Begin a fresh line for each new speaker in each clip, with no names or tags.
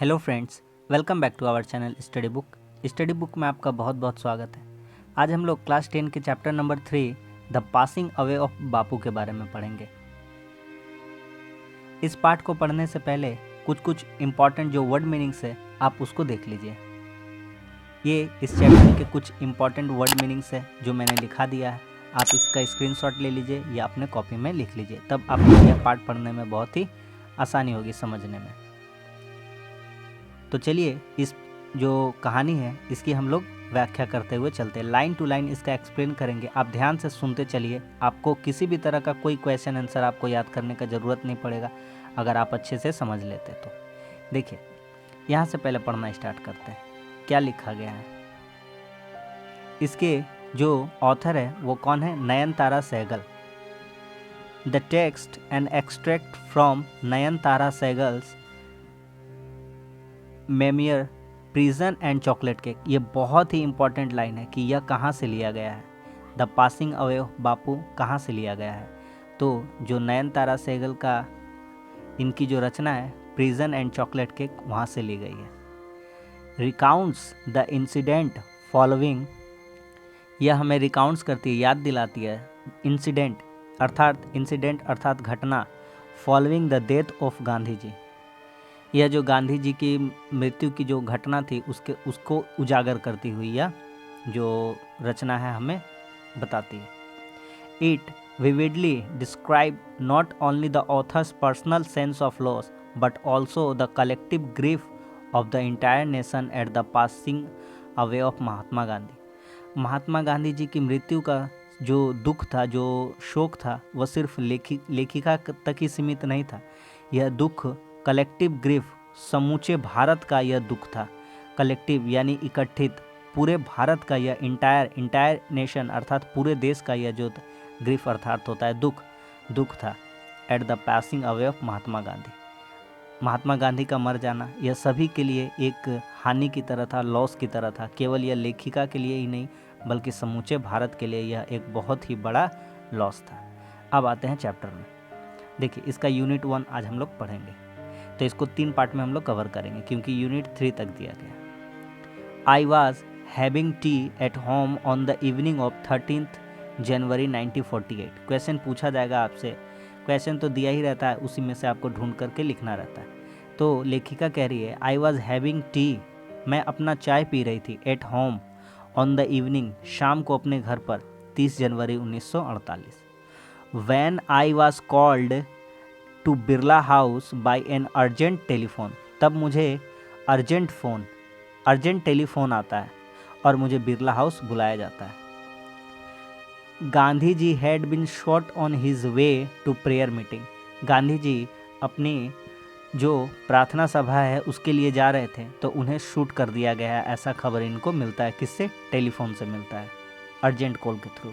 Hello friends, welcome back to our channel study book में आपका बहुत बहुत स्वागत है। आज हम लोग क्लास 10 के chapter number 3 the passing away of Bapu के बारे में पढ़ेंगे। इस पार्ट को पढ़ने से पहले कुछ इम्पॉर्टेंट जो वर्ड मीनिंग्स है आप उसको देख लीजिए। ये इस चैप्टर के कुछ इम्पॉर्टेंट वर्ड मीनिंग्स है जो मैंने लिखा दिया है। आप इसका स्क्रीनशॉट ले लीजिए या अपने कॉपी में लिख लीजिए, तब आपको यह पार्ट पढ़ने में बहुत ही आसानी होगी समझने में। तो चलिए इस जो कहानी है इसकी हम लोग व्याख्या करते हुए चलते हैं। लाइन टू लाइन इसका एक्सप्लेन करेंगे, आप ध्यान से सुनते चलिए। आपको किसी भी तरह का कोई क्वेश्चन आंसर आपको याद करने का ज़रूरत नहीं पड़ेगा अगर आप अच्छे से समझ लेते तो। देखिए, यहाँ से पहले पढ़ना स्टार्ट करते हैं। क्या लिखा गया है, इसके जो ऑथर है वो कौन है? Nayantara Sahgal. The text and extract from Nayantara Sahgal's memoir prison and chocolate cake. ये बहुत ही इंपॉर्टेंट लाइन है कि यह कहाँ से लिया गया है। द पासिंग अवे ऑफ बापू कहाँ से लिया गया है? तो जो नयनतारा सहगल का इनकी जो रचना है प्रिजन एंड चॉकलेट केक, वहाँ से ली गई है। रिकाउंट्स द इंसिडेंट फॉलोइंग, यह हमें रिकाउंट्स करती है, याद दिलाती है। इंसिडेंट अर्थात घटना। Following the death of Gandhi ji, यह जो गांधी जी की मृत्यु की जो घटना थी उसको उजागर करती हुई यह जो रचना है हमें बताती है। It vividly describe not only the author's personal sense of loss but also the collective grief of the entire nation at the passing away of Mahatma Gandhi. Mahatma Gandhi ji की मृत्यु का जो दुख था, जो शोक था, वह सिर्फ लेखिका तक ही सीमित नहीं था। यह दुख कलेक्टिव ग्रीफ, समूचे भारत का यह दुख था। कलेक्टिव यानी इकट्ठित, पूरे भारत का यह इंटायर नेशन अर्थात पूरे देश का यह जो ग्रीफ अर्थात होता है दुख था। At the passing away of Mahatma Gandhi, Mahatma Gandhi का मर जाना यह सभी के लिए एक हानि की तरह था, लॉस की तरह था। केवल यह लेखिका के लिए ही नहीं बल्कि समूचे भारत के लिए यह एक बहुत ही बड़ा लॉस था। अब आते हैं चैप्टर में। देखिए, इसका यूनिट 1 आज हम लोग पढ़ेंगे, तो इसको 3 पार्ट में हम लोग कवर करेंगे क्योंकि यूनिट 3 तक दिया गया। I was having T eight home on the evening of 13th January 1948। Question पूछा जाएगा आपसे, क्वेश्चन तो दिया ही रहता है, उसी में से आपको ढूंढ करके लिखना रहता है। तो लेखिका कह रही है आई वॉज हैविंग टी, मैं अपना चाय पी रही थी, at home on the evening, शाम को अपने घर पर, 30 जनवरी 1948। When I was called to Birla House by an urgent telephone, तब मुझे अर्जेंट टेलीफोन आता है और मुझे बिरला हाउस बुलाया जाता है। Gandhi ji had been shot on his way to prayer meeting, Gandhi ji अपनी जो प्रार्थना सभा है उसके लिए जा रहे थे तो उन्हें शूट कर दिया गया है, ऐसा खबर इनको मिलता है। किससे? टेलीफोन से मिलता है, अर्जेंट कॉल के through.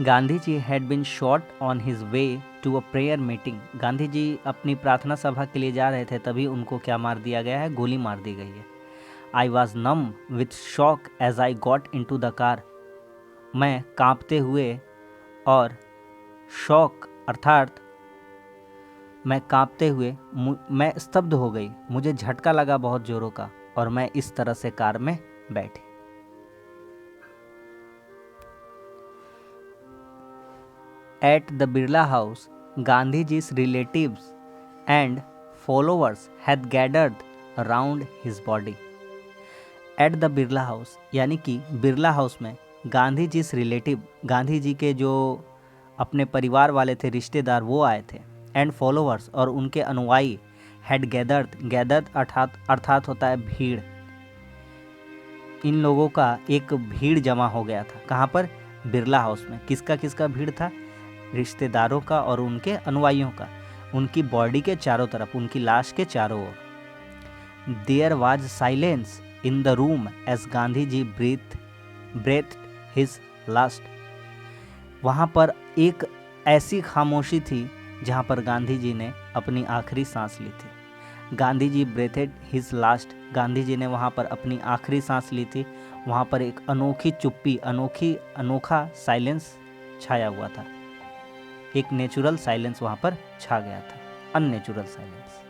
Gandhi ji had been shot on his way to a prayer meeting, Gandhi ji अपनी प्रार्थना सभा के लिए जा रहे थे तभी उनको क्या मार दिया गया है? गोली मार दी गई है। I was numb with shock as I got into the car, मैं कांपते हुए और शॉक अर्थात मैं कांपते हुए मैं स्तब्ध हो गई, मुझे झटका लगा बहुत जोरों का और मैं इस तरह से कार में बैठी। At the Birla House, Gandhiji's relatives and followers had gathered around his body. At the Birla House यानी कि बिरला हाउस में गांधी जी रिलेटिव, गांधी जी के जो अपने परिवार वाले थे, रिश्तेदार, वो आए थे। एंड फॉलोअर्स और उनके अनुयायी, हैड गैदर्ड अर्थात होता है भीड़। इन लोगों का एक भीड़ जमा हो गया था। कहाँ पर? बिरला हाउस में। किसका भीड़ था? रिश्तेदारों का और उनके अनुयायियों का, उनकी बॉडी के चारों तरफ, उनकी लाश के चारों ओर। There was silence in the room as Gandhi ji breath his last, वहाँ पर एक ऐसी खामोशी थी जहाँ पर गांधी जी ने अपनी आखिरी सांस ली थी। गांधी जी ब्रेथेड हिज लास्ट, गांधी जी ने वहाँ पर अपनी आखिरी सांस ली थी। वहाँ पर एक अनोखी चुप्पी, अनोखा साइलेंस छाया हुआ था। एक नेचुरल साइलेंस वहाँ पर छा गया था, unnatural silence.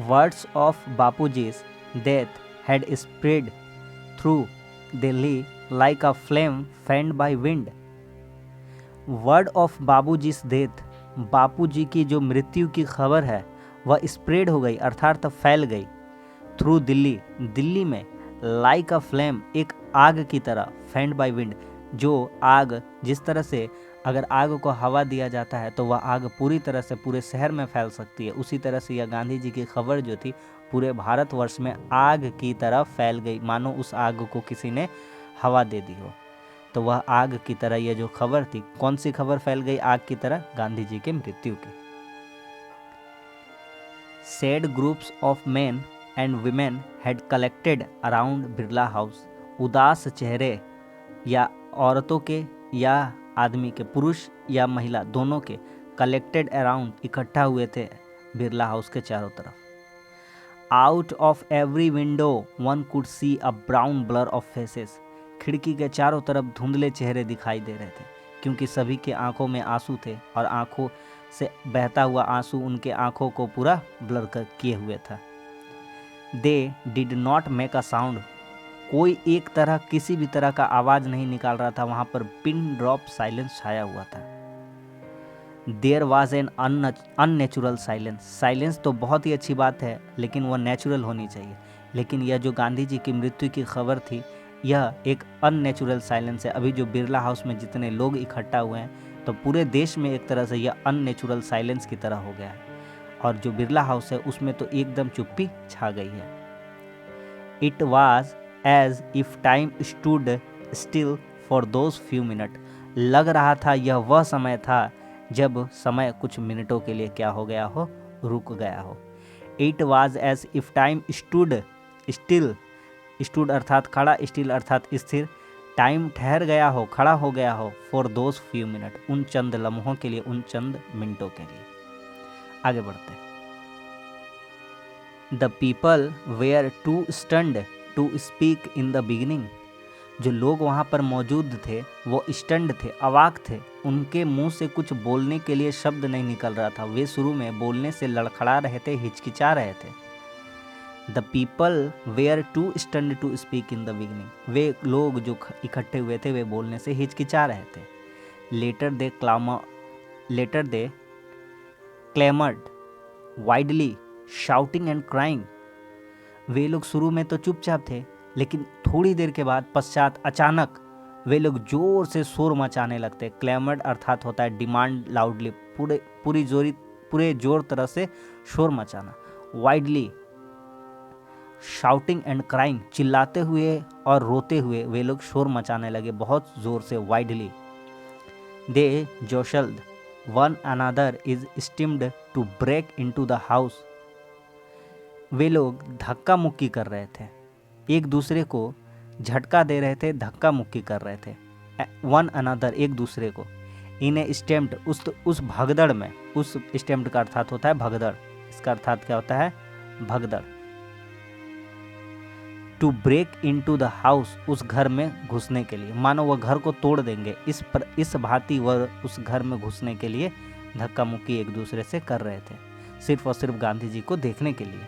Words of Bapuji's death had spread through Delhi like a flame fanned by wind. Word of बाबूजी डेथ, बापूजी की जो मृत्यु की खबर है वह स्प्रेड हो गई अर्थात फैल गई थ्रू दिल्ली, दिल्ली में, लाइक अ फ्लेम, एक आग की तरह, फैंड बाय विंड, जो आग जिस तरह से अगर आग को हवा दिया जाता है तो वह आग पूरी तरह से पूरे शहर में फैल सकती है, उसी तरह से यह गांधी जी की खबर जो थी पूरे भारतवर्ष में आग की तरह फैल गई, मानो उस आग को किसी ने हवा दे दी हो। तो वह आग की तरह यह जो खबर थी, कौन सी खबर फैल गई आग की तरह? गांधी जी के मृत्यु की। Sad groups of main and women had collected around Birla house. उदास चेहरे या औरतों के या आदमी के, पुरुष या महिला दोनों के, कलेक्टेड अराउंड, इकट्ठा हुए थे बिरला हाउस के चारों तरफ। Out of every window one could see a brown blur of faces. खिड़की के चारों तरफ धुंधले चेहरे दिखाई दे रहे थे क्योंकि सभी के आंखों में आंसू थे और आंखों से बहता हुआ आंसू उनके आंखों को पूरा ब्लर किए हुए था। They did not make a sound, कोई एक तरह किसी भी तरह का आवाज़ नहीं निकाल रहा था, वहाँ पर पिन ड्रॉप साइलेंस छाया हुआ था। There was an unnatural silence, silence तो बहुत ही अच्छी बात है लेकिन वह नेचुरल होनी चाहिए, लेकिन यह जो गांधी जी की मृत्यु की खबर थी यह एक अननेचुरल साइलेंस है। अभी जो बिरला हाउस में जितने लोग इकट्ठा हुए हैं तो पूरे देश में एक तरह से यह अननेचुरल साइलेंस की तरह हो गया है और जो बिरला हाउस है उसमें तो एकदम चुप्पी छा गई है। It was as if time stood still for those few minute, लग रहा था यह वह समय था जब समय कुछ मिनटों के लिए क्या हो गया हो, रुक गया हो। It was as if time stood still, stood अर्थात खड़ा, स्टिल अर्थात स्थिर, टाइम ठहर गया हो, खड़ा हो गया हो, फॉर दोज फ्यू मिनट, उन चंद लम्हों के लिए, उन चंद मिनटों के लिए। आगे बढ़ते हैं। The people were too stunned to speak in the beginning, जो लोग वहाँ पर मौजूद थे वो स्टंड थे, अवाक थे, उनके मुंह से कुछ बोलने के लिए शब्द नहीं निकल रहा था, वे शुरू में बोलने से लड़खड़ा रहे थे, हिचकिचा रहे थे। The people were too stunned to speak in the beginning, वे लोग जो इकट्ठे हुए थे वे बोलने से हिचकिचा रहे थे। Later they clamoured widely shouting and crying, वे लोग शुरू में तो चुपचाप थे लेकिन थोड़ी देर के बाद पश्चात अचानक वे लोग जोर से शोर मचाने लगते। क्लेमर्ड अर्थात होता है डिमांड लाउडली, पूरे जोर तरह से शोर मचाना। वाइडली शाउटिंग एंड क्राइंग, चिल्लाते हुए और रोते हुए वे लोग शोर मचाने लगे बहुत जोर से, widely. They jostled one another is stemmed to break into the house, वे लोग धक्का मुक्की कर रहे थे, एक दूसरे को झटका दे रहे थे, धक्का मुक्की कर रहे थे। वन अनदर, एक दूसरे को। इन ए स्टेम्ड, उस भगदड़ में, उस स्टेम्ड का अर्थात होता है भगदड़, इसका अर्थात क्या होता है? भगदड़। To break into the house, उस घर में घुसने के लिए, मानो वह घर को तोड़ देंगे, इस भांति वह उस घर में घुसने के लिए धक्का मुक्की एक दूसरे से कर रहे थे, सिर्फ और सिर्फ गांधी जी को देखने के लिए।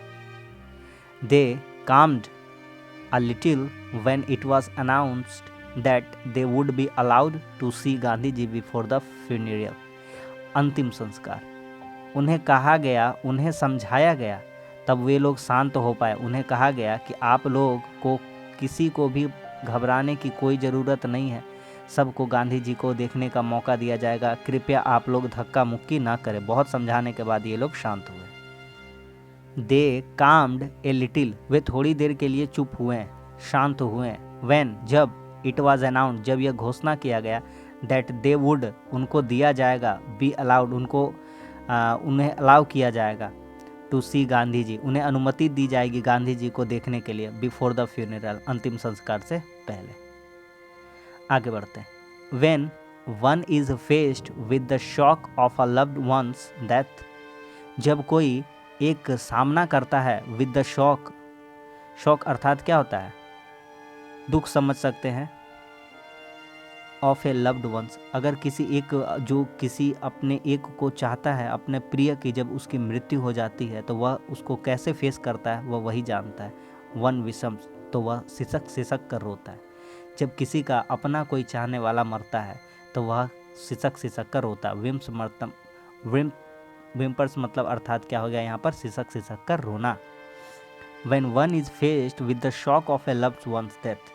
दे calmed a little when it was announced that they would be allowed to see Gandhi ji before the funeral, अंतिम संस्कार। उन्हें कहा गया, उन्हें समझाया गया, तब वे लोग शांत हो पाए। उन्हें कहा गया कि आप लोग को किसी को भी घबराने की कोई ज़रूरत नहीं है, सबको गांधी जी को देखने का मौका दिया जाएगा, कृपया आप लोग धक्का मुक्की ना करें। बहुत समझाने के बाद ये लोग शांत हुए। दे काम्ड ए लिटिल, वे थोड़ी देर के लिए चुप हुए, शांत हुए। व्हेन, जब, इट वॉज अनाउंस्ड, जब यह घोषणा किया गया, दैट दे वुड, उनको दिया जाएगा, बी अलाउड, उन्हें अलाउ किया जाएगा, टू सी गांधी जी, उन्हें अनुमति दी जाएगी गांधी जी को देखने के लिए, बिफोर द फ्यूनरल, अंतिम संस्कार से पहले। आगे बढ़ते हैं। When one is faced with the shock of a loved ones death, जब कोई एक सामना करता है विद द शॉक, शॉक अर्थात क्या होता है? दुख समझ सकते हैं, ऑफ ए लव्ड वंस, अगर किसी एक जो किसी अपने एक को चाहता है, अपने प्रिय की जब उसकी मृत्यु हो जाती है तो वह उसको कैसे फेस करता है वह वही जानता है। वन विषम्स, तो वह सिसक सिसक कर रोता है। जब किसी का अपना कोई चाहने वाला मरता है तो वह सिसक सिसक कर रोता है। विम्स मरतम विम्पर्स मतलब अर्थात क्या हो गया यहाँ पर, सिसक सिसक कर रोना। When one is faced with the shock of a loved one's death,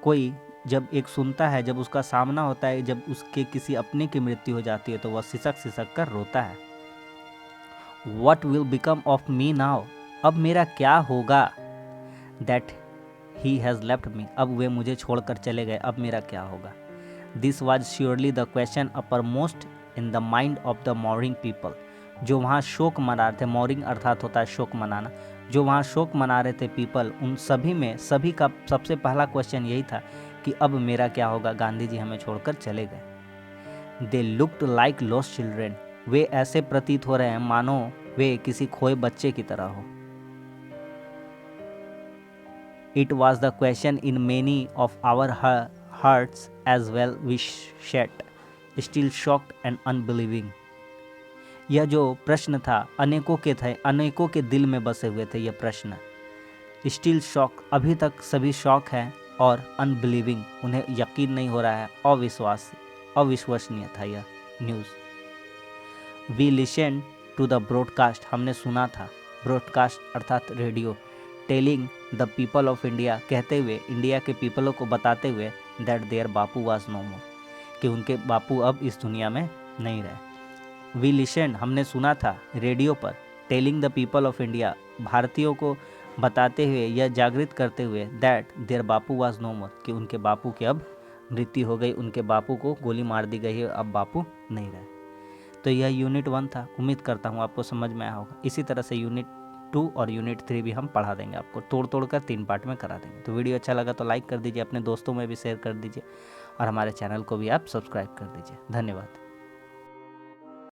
कोई जब एक सुनता है, जब उसका सामना होता है, जब उसके किसी अपने की मृत्यु हो जाती है तो वह सिसक सिसक कर रोता है। What will become of me now, अब मेरा क्या होगा। That he has left me, अब वे मुझे छोड़कर चले गए, अब मेरा क्या होगा। This was surely the question uppermost in the mind of the mourning people, जो वहाँ शोक मना रहे थे, मॉर्निंग अर्थात होता है शोक मनाना, जो वहाँ शोक मना रहे थे पीपल, उन सभी में सभी का सबसे पहला क्वेश्चन यही था कि अब मेरा क्या होगा, गांधी जी हमें छोड़कर चले गए। They looked like lost children, वे ऐसे प्रतीत हो रहे हैं मानो वे किसी खोए बच्चे की तरह हो। It was the question in many of our hearts as well we sat still shocked and unbelieving, यह जो प्रश्न था अनेकों के थे, अनेकों के दिल में बसे हुए थे यह प्रश्न। स्टिल शॉक, अभी तक सभी शॉक है, और अनबिलीविंग, उन्हें यकीन नहीं हो रहा है, अविश्वसनीय था यह news. We listen to the broadcast, हमने सुना था, ब्रॉडकास्ट अर्थात radio, telling the people of India, कहते हुए इंडिया के पीपलों को बताते हुए, that there Bapu was no more, कि उनके बापू अब इस दुनिया में नहीं रहे। वी लिसन, हमने सुना था रेडियो पर, telling the people of India, भारतीयों को बताते हुए या जागृत करते हुए, that there Bapu was no more, कि उनके बापू की अब मृत्यु हो गई, उनके बापू को गोली मार दी गई है, अब बापू नहीं रहे। तो यह यूनिट 1 था, उम्मीद करता हूँ आपको समझ में आया होगा। इसी तरह से यूनिट 2 और यूनिट 3 भी हम पढ़ा देंगे, आपको तोड़ तोड़ कर 3 पार्ट में करा देंगे। तो वीडियो अच्छा लगा तो लाइक कर दीजिए, अपने दोस्तों में भी शेयर कर दीजिए, और हमारे चैनल को भी आप सब्सक्राइब कर दीजिए। धन्यवाद।